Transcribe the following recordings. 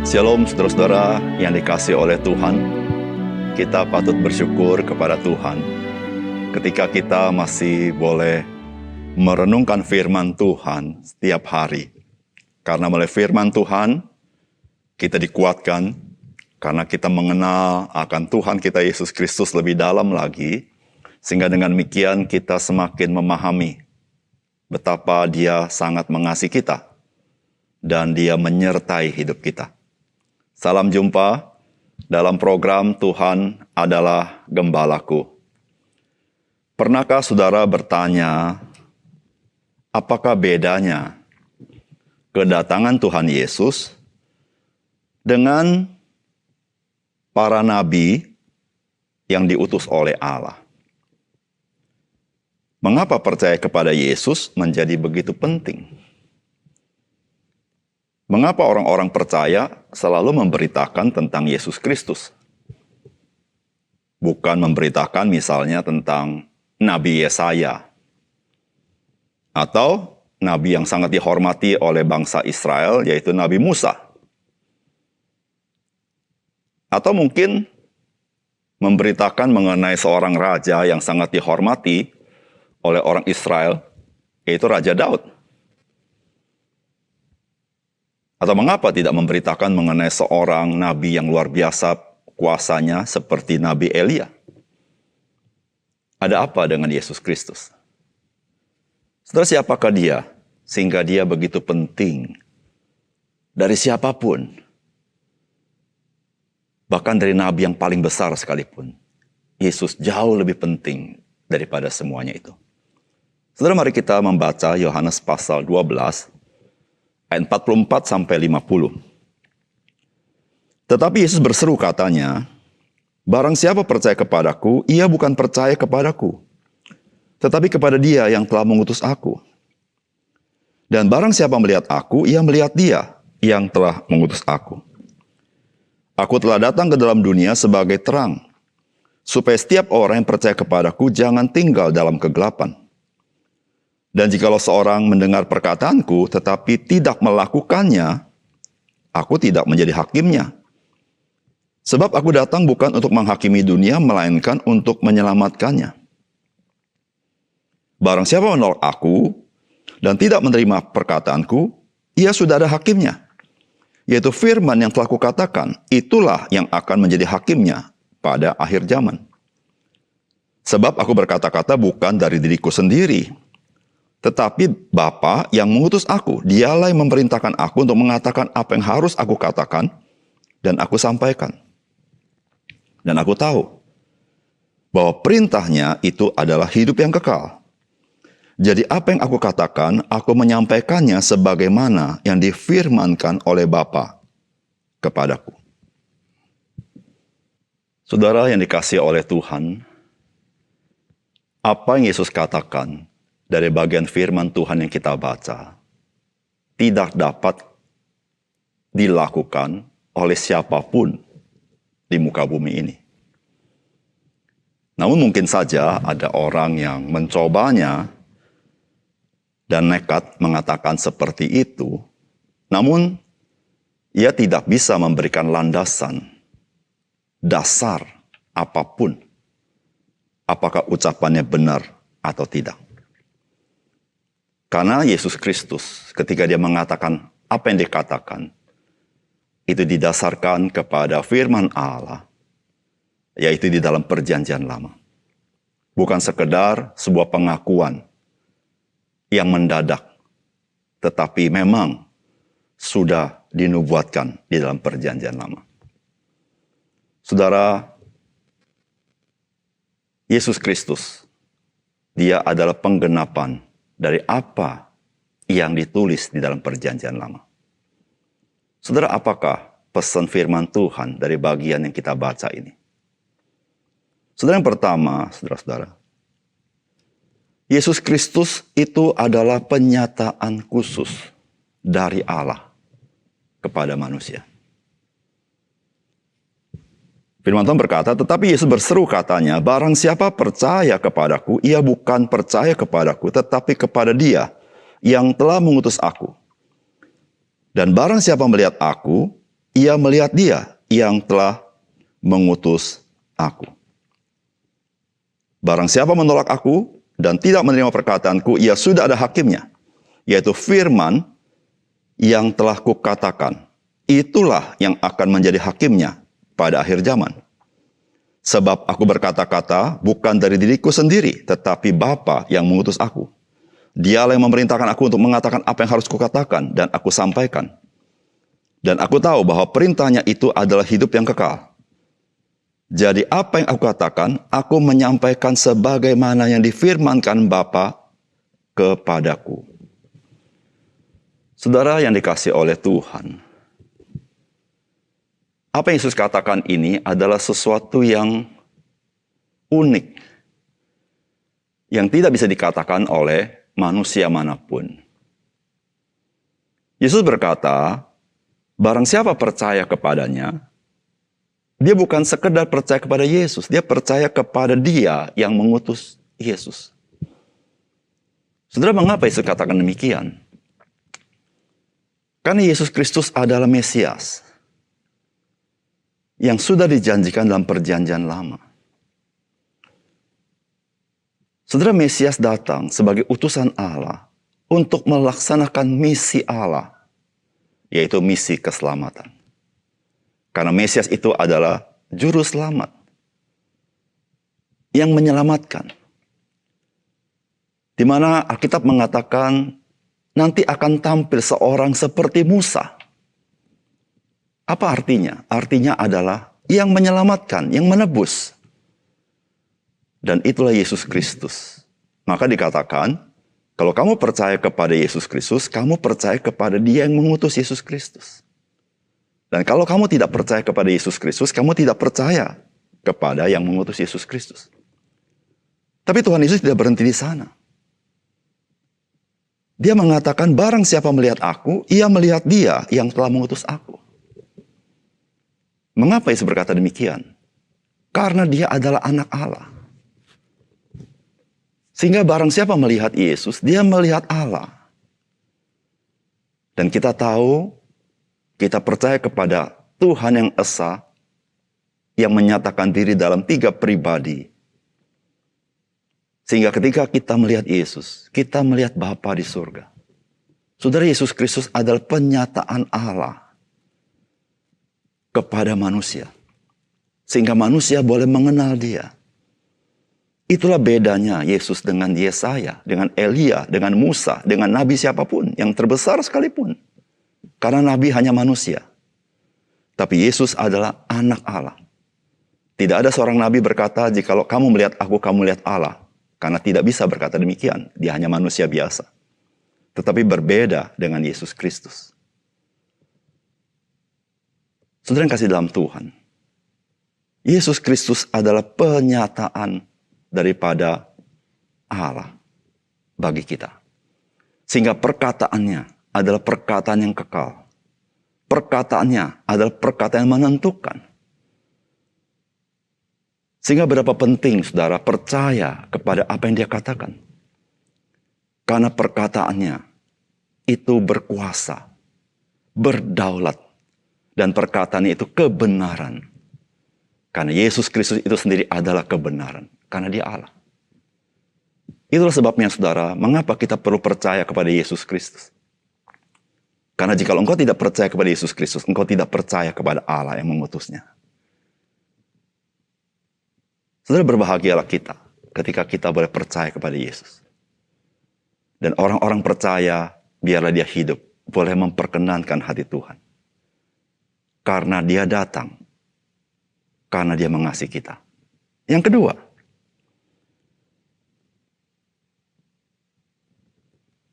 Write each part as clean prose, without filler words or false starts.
Shalom saudara-saudara yang dikasihi oleh Tuhan. Kita patut bersyukur kepada Tuhan ketika kita masih boleh merenungkan firman Tuhan setiap hari. Karena melalui firman Tuhan, kita dikuatkan karena kita mengenal akan Tuhan kita Yesus Kristus lebih dalam lagi, sehingga dengan demikian kita semakin memahami betapa Dia sangat mengasihi kita dan Dia menyertai hidup kita. Salam jumpa dalam program Tuhan adalah Gembalaku. Pernahkah saudara bertanya, apakah bedanya kedatangan Tuhan Yesus dengan para nabi yang diutus oleh Allah? Mengapa percaya kepada Yesus menjadi begitu penting? Mengapa orang-orang percaya selalu memberitakan tentang Yesus Kristus? Bukan memberitakan misalnya tentang Nabi Yesaya, atau nabi yang sangat dihormati oleh bangsa Israel, yaitu Nabi Musa. Atau mungkin memberitakan mengenai seorang raja yang sangat dihormati oleh orang Israel, yaitu Raja Daud. Atau mengapa tidak memberitakan mengenai seorang nabi yang luar biasa kuasanya seperti Nabi Elia? Ada apa dengan Yesus Kristus? Saudara, siapakah Dia sehingga Dia begitu penting dari siapapun? Bahkan dari nabi yang paling besar sekalipun, Yesus jauh lebih penting daripada semuanya itu. Saudara, mari kita membaca Yohanes pasal 12 ayat 44 sampai 50. Tetapi Yesus berseru katanya, barang siapa percaya kepadaku, ia bukan percaya kepadaku, tetapi kepada Dia yang telah mengutus aku. Dan barang siapa melihat aku, ia melihat Dia yang telah mengutus aku. Aku telah datang ke dalam dunia sebagai terang, supaya setiap orang yang percaya kepadaku jangan tinggal dalam kegelapan. Dan jikalau seorang mendengar perkataanku tetapi tidak melakukannya, aku tidak menjadi hakimnya. Sebab aku datang bukan untuk menghakimi dunia, melainkan untuk menyelamatkannya. Barang siapa menolak aku dan tidak menerima perkataanku, ia sudah ada hakimnya, yaitu firman yang telah kukatakan, itulah yang akan menjadi hakimnya pada akhir zaman. Sebab aku berkata-kata bukan dari diriku sendiri, tetapi Bapa yang mengutus aku, Dialah yang memerintahkan aku untuk mengatakan apa yang harus aku katakan dan aku sampaikan. Dan aku tahu bahwa perintahnya itu adalah hidup yang kekal. Jadi apa yang aku katakan, aku menyampaikannya sebagaimana yang difirmankan oleh Bapa kepadaku. Saudara yang dikasihi oleh Tuhan, apa yang Yesus katakan dari bagian firman Tuhan yang kita baca, tidak dapat dilakukan oleh siapapun di muka bumi ini. Namun mungkin saja ada orang yang mencobanya dan nekat mengatakan seperti itu, namun ia tidak bisa memberikan landasan, dasar apapun, apakah ucapannya benar atau tidak. Karena Yesus Kristus ketika Dia mengatakan apa yang dikatakan, itu didasarkan kepada firman Allah, yaitu di dalam perjanjian lama. Bukan sekedar sebuah pengakuan yang mendadak, tetapi memang sudah dinubuatkan di dalam perjanjian lama. Saudara, Yesus Kristus, Dia adalah penggenapan dari apa yang ditulis di dalam perjanjian lama. Saudara, apakah pesan firman Tuhan dari bagian yang kita baca ini? Saudara, yang pertama, saudara-saudara, Yesus Kristus itu adalah penyataan khusus dari Allah kepada manusia. Firman Tuhan berkata, tetapi Yesus berseru katanya, barang siapa percaya kepadaku, ia bukan percaya kepadaku, tetapi kepada Dia yang telah mengutus aku. Dan barang siapa melihat aku, ia melihat Dia yang telah mengutus aku. Barang siapa menolak aku dan tidak menerima perkataanku, ia sudah ada hakimnya, yaitu firman yang telah kukatakan. Itulah yang akan menjadi hakimnya pada akhir zaman. Sebab aku berkata-kata bukan dari diriku sendiri, tetapi Bapa yang mengutus aku. Dialah yang memerintahkan aku untuk mengatakan apa yang harus kukatakan dan aku sampaikan. Dan aku tahu bahwa perintahnya itu adalah hidup yang kekal. Jadi apa yang aku katakan, aku menyampaikan sebagaimana yang difirmankan Bapa kepadaku. Saudara yang dikasihi oleh Tuhan, apa yang Yesus katakan ini adalah sesuatu yang unik, yang tidak bisa dikatakan oleh manusia manapun. Yesus berkata, barang siapa percaya kepadanya, dia bukan sekedar percaya kepada Yesus, dia percaya kepada Dia yang mengutus Yesus. Saudara, mengapa Yesus katakan demikian? Karena Yesus Kristus adalah Mesias yang sudah dijanjikan dalam perjanjian lama. Saudara, Mesias datang sebagai utusan Allah untuk melaksanakan misi Allah, yaitu misi keselamatan. Karena Mesias itu adalah juru selamat yang menyelamatkan. Di mana Alkitab mengatakan nanti akan tampil seorang seperti Musa. Apa artinya? Artinya adalah yang menyelamatkan, yang menebus. Dan itulah Yesus Kristus. Maka dikatakan, kalau kamu percaya kepada Yesus Kristus, kamu percaya kepada Dia yang mengutus Yesus Kristus. Dan kalau kamu tidak percaya kepada Yesus Kristus, kamu tidak percaya kepada yang mengutus Yesus Kristus. Tapi Tuhan Yesus tidak berhenti di sana. Dia mengatakan, barang siapa melihat aku, ia melihat Dia yang telah mengutus aku. Mengapa Yesus berkata demikian? Karena Dia adalah anak Allah. Sehingga barang siapa melihat Yesus, dia melihat Allah. Dan kita tahu, kita percaya kepada Tuhan yang esa, yang menyatakan diri dalam 3 pribadi. Sehingga ketika kita melihat Yesus, kita melihat Bapa di surga. Saudara, Yesus Kristus adalah penyataan Allah kepada manusia. Sehingga manusia boleh mengenal Dia. Itulah bedanya Yesus dengan Yesaya, dengan Elia, dengan Musa, dengan Nabi siapapun, yang terbesar sekalipun. Karena Nabi hanya manusia. Tapi Yesus adalah anak Allah. Tidak ada seorang Nabi berkata, jikalau kamu melihat aku, kamu melihat Allah. Karena tidak bisa berkata demikian, dia hanya manusia biasa. Tetapi berbeda dengan Yesus Kristus. Saudara yang kasih dalam Tuhan, Yesus Kristus adalah penyataan daripada Allah bagi kita. Sehingga perkataannya adalah perkataan yang kekal. Perkataannya adalah perkataan yang menentukan. Sehingga berapa penting saudara percaya kepada apa yang Dia katakan. Karena perkataannya itu berkuasa, berdaulat, dan perkataannya itu kebenaran. Karena Yesus Kristus itu sendiri adalah kebenaran. Karena Dia Allah. Itulah sebabnya saudara, mengapa kita perlu percaya kepada Yesus Kristus. Karena jika engkau tidak percaya kepada Yesus Kristus, engkau tidak percaya kepada Allah yang mengutusnya. Saudara, berbahagialah kita ketika kita boleh percaya kepada Yesus. Dan orang-orang percaya, biarlah dia hidup, boleh memperkenankan hati Tuhan. Karena Dia datang, karena Dia mengasihi kita. Yang kedua,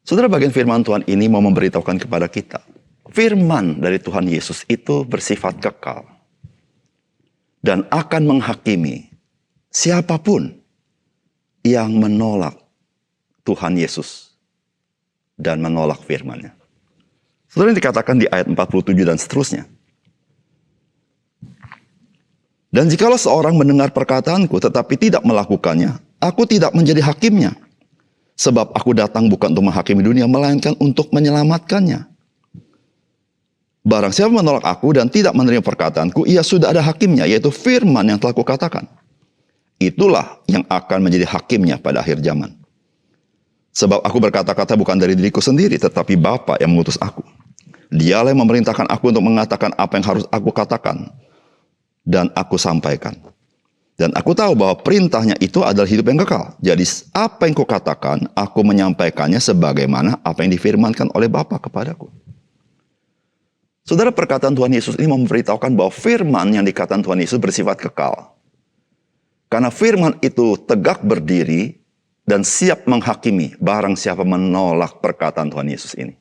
saudara, bagian firman Tuhan ini mau memberitahukan kepada kita. Firman dari Tuhan Yesus itu bersifat kekal. Dan akan menghakimi siapapun yang menolak Tuhan Yesus. Dan menolak firman-Nya. Saudara, yang dikatakan di ayat 47 dan seterusnya. Dan jikalau seorang mendengar perkataanku tetapi tidak melakukannya, aku tidak menjadi hakimnya. Sebab aku datang bukan untuk menghakimi dunia, melainkan untuk menyelamatkannya. Barang siapa menolak aku dan tidak menerima perkataanku, ia sudah ada hakimnya, yaitu firman yang telah kukatakan. Itulah yang akan menjadi hakimnya pada akhir zaman. Sebab aku berkata-kata bukan dari diriku sendiri, tetapi Bapa yang mengutus aku. Dialah yang memerintahkan aku untuk mengatakan apa yang harus aku katakan dan aku sampaikan. Dan aku tahu bahwa perintahnya itu adalah hidup yang kekal. Jadi apa yang kukatakan, aku menyampaikannya sebagaimana apa yang difirmankan oleh Bapa kepadaku. Saudara, perkataan Tuhan Yesus ini memberitahukan bahwa firman yang dikatakan Tuhan Yesus bersifat kekal. Karena firman itu tegak berdiri dan siap menghakimi barang siapa menolak perkataan Tuhan Yesus ini.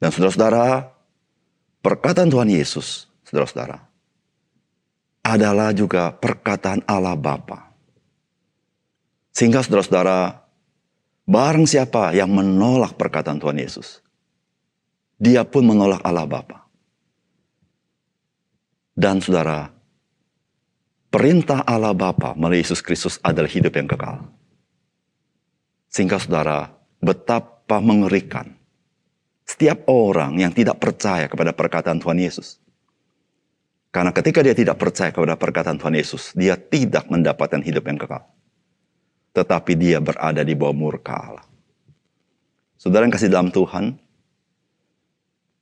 Dan saudara-saudara, perkataan Tuhan Yesus, saudara-saudara, adalah juga perkataan Allah Bapa. Sehingga saudara-saudara, barang siapa yang menolak perkataan Tuhan Yesus, dia pun menolak Allah Bapa. Dan saudara, perintah Allah Bapa melalui Yesus Kristus adalah hidup yang kekal. Sehingga saudara, betapa mengerikan setiap orang yang tidak percaya kepada perkataan Tuhan Yesus. Karena ketika dia tidak percaya kepada perkataan Tuhan Yesus, dia tidak mendapatkan hidup yang kekal. Tetapi dia berada di bawah murka Allah. Saudara yang kasih dalam Tuhan,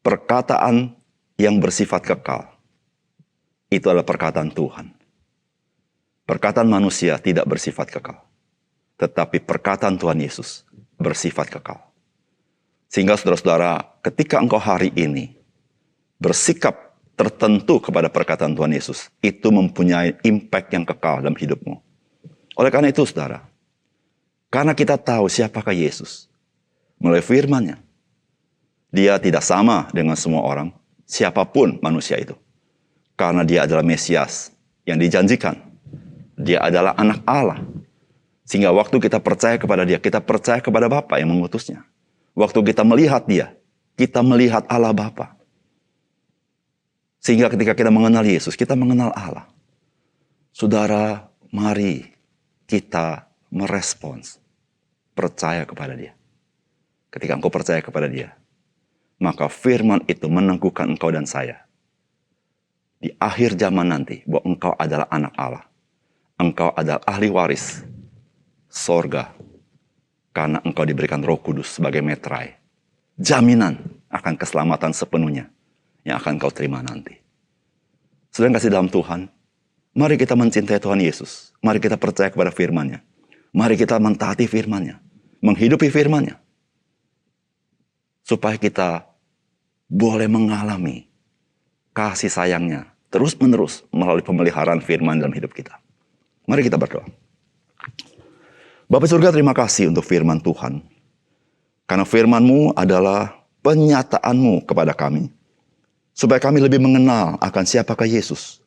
perkataan yang bersifat kekal, itu adalah perkataan Tuhan. Perkataan manusia tidak bersifat kekal. Tetapi perkataan Tuhan Yesus bersifat kekal. Sehingga saudara-saudara, ketika engkau hari ini bersikap tertentu kepada perkataan Tuhan Yesus, itu mempunyai impact yang kekal dalam hidupmu. Oleh karena itu saudara, karena kita tahu siapakah Yesus, melalui firman-Nya, Dia tidak sama dengan semua orang, siapapun manusia itu. Karena dia adalah Mesias yang dijanjikan. Dia adalah anak Allah. Sehingga waktu kita percaya kepada dia, kita percaya kepada Bapa yang mengutusnya. Waktu kita melihat dia, kita melihat Allah Bapa. Sehingga ketika kita mengenal Yesus, kita mengenal Allah. Saudara, mari kita merespons. Percaya kepada dia. Ketika engkau percaya kepada dia, maka firman itu meneguhkan engkau dan saya. Di akhir zaman nanti, bahwa engkau adalah anak Allah. Engkau adalah ahli waris sorga. Karena engkau diberikan Roh Kudus sebagai metrai. Jaminan akan keselamatan sepenuhnya yang akan kau terima nanti. Saudara yang kasih dalam Tuhan, mari kita mencintai Tuhan Yesus. Mari kita percaya kepada firman-Nya. Mari kita mentaati firman-Nya. Menghidupi firman-Nya. Supaya kita boleh mengalami kasih sayang-Nya terus-menerus melalui pemeliharaan firman dalam hidup kita. Mari kita berdoa. Bapa surga, terima kasih untuk firman Tuhan. Karena firman-Mu adalah penyataan-Mu kepada kami. Supaya kami lebih mengenal akan siapakah Yesus.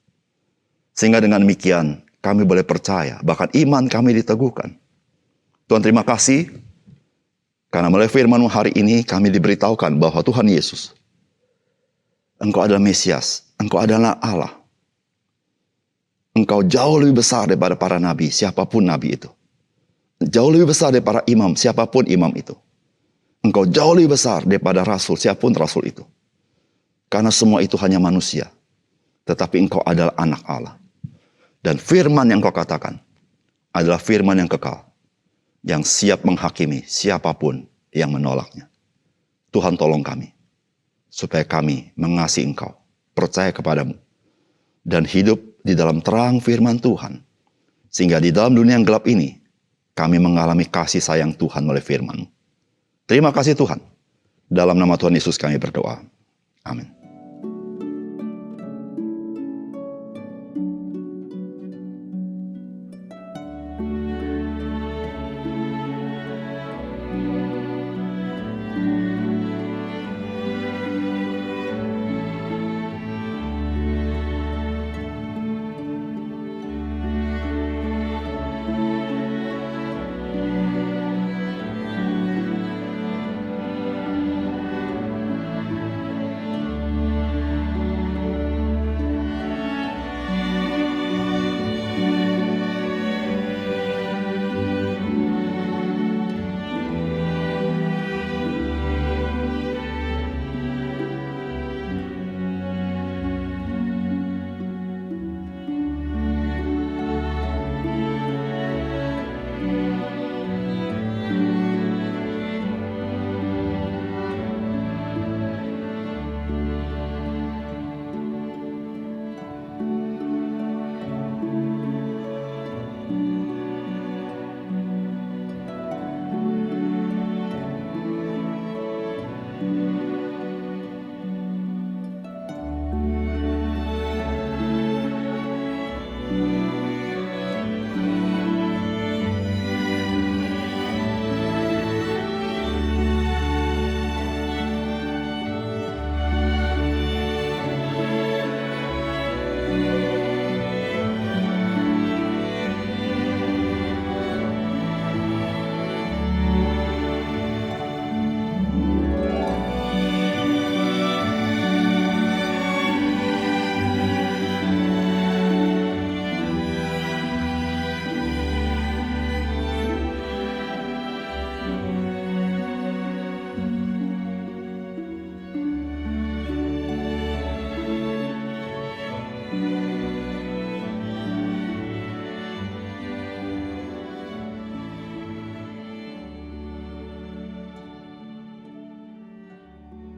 Sehingga dengan demikian kami boleh percaya, bahkan iman kami diteguhkan. Tuhan, terima kasih. Karena melalui firman-Mu hari ini kami diberitahukan bahwa Tuhan Yesus, Engkau adalah Mesias, Engkau adalah Allah. Engkau jauh lebih besar daripada para nabi, siapapun nabi itu. Jauh lebih besar daripada imam, siapapun imam itu. Engkau jauh lebih besar daripada rasul, siapapun rasul itu. Karena semua itu hanya manusia. Tetapi engkau adalah anak Allah. Dan firman yang kau katakan adalah firman yang kekal. Yang siap menghakimi siapapun yang menolaknya. Tuhan, tolong kami. Supaya kami mengasihi Engkau, percaya kepadamu. Dan hidup di dalam terang firman Tuhan. Sehingga di dalam dunia yang gelap ini, kami mengalami kasih sayang Tuhan melalui firman-Mu. Terima kasih Tuhan. Dalam nama Tuhan Yesus kami berdoa. Amin.